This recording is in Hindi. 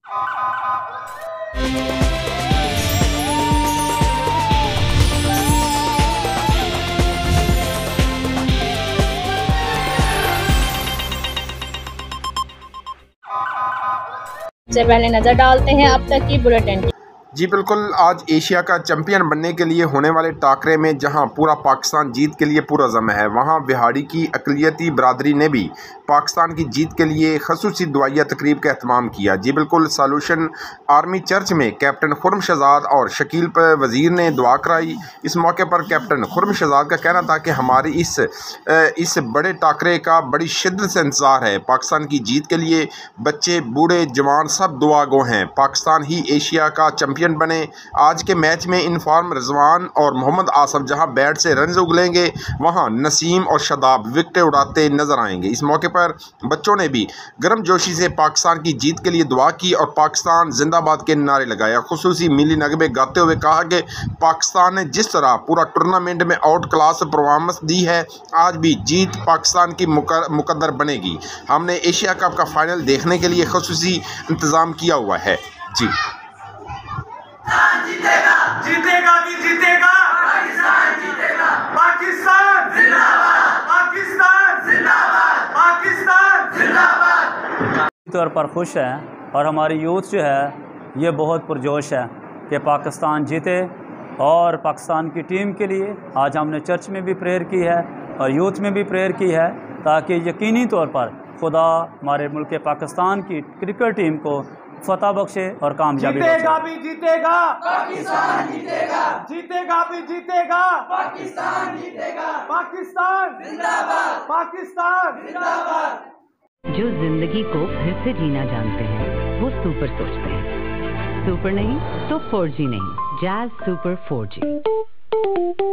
से पहले नजर डालते हैं अब तक की बुलेटिन। जी बिल्कुल, आज एशिया का चैंपियन बनने के लिए होने वाले टाकरे में जहां पूरा पाकिस्तान जीत के लिए पूरा ज़म है, वहां बिहाड़ी की अक़लियती बरादरी ने भी पाकिस्तान की जीत के लिए ख़ुसूसी दुआया तकरीब का एहतमाम किया। जी बिल्कुल, सॉल्यूशन आर्मी चर्च में कैप्टन खुर्रम शहजाद और शकील वज़ीर ने दुआ कराई। इस मौके पर कैप्टन खुर्रम शहजाद का कहना था कि हमारी इस बड़े टाकरे का बड़ी शिद्दत से इंतज़ार है। पाकिस्तान की जीत के लिए बच्चे, बूढ़े, जवान सब दुआ गो हैं। पाकिस्तान ही एशिया का चैंपियन बने। आज के मैच में इनफॉर्म रिजवान और मोहम्मद आसफ जहां बैट से रन उगलेंगे, वहां नसीम और शदाब विकेटें उड़ाते नजर आएंगे। इस मौके पर बच्चों ने भी गर्मजोशी से पाकिस्तान की जीत के लिए दुआ की और पाकिस्तान जिंदाबाद के नारे लगाया। खुसूसी मिली नगमे गाते हुए कहा कि पाकिस्तान ने जिस तरह पूरा टूर्नामेंट में आउट क्लास परफॉर्मेंस दी है, आज भी जीत पाकिस्तान की मुकद्दर बनेगी। हमने एशिया कप का फाइनल देखने के लिए खुसूसी इंतज़ाम किया हुआ है। जी जीतेगा, जीतेगा भी जीतेगा, पाकिस्तान जीतेगा, पाकिस्तान जिंदाबाद, पाकिस्तान जिंदाबाद, पाकिस्तान जिंदाबाद। तौर पर खुश हैं और हमारी यूथ जो है ये बहुत पुरजोश है कि पाकिस्तान जीते और पाकिस्तान की टीम के लिए आज हमने चर्च में भी प्रेयर की है और यूथ में भी प्रेयर की है ताकि यकीनी तौर पर खुदा हमारे मुल्क पाकिस्तान की क्रिकेट टीम को फतह बख्शे और कामयाबी जीतेगा भी जीतेगा, पाकिस्तान जीतेगा, जीतेगा भी जीतेगा, पाकिस्तान जीतेगा, पाकिस्तान जिंदाबाद, पाकिस्तान जिंदाबाद। जो जिंदगी को फिर से जीना जानते हैं वो सुपर सोचते हैं। सुपर नहीं तो 4G नहीं, जैज़ सुपर 4G।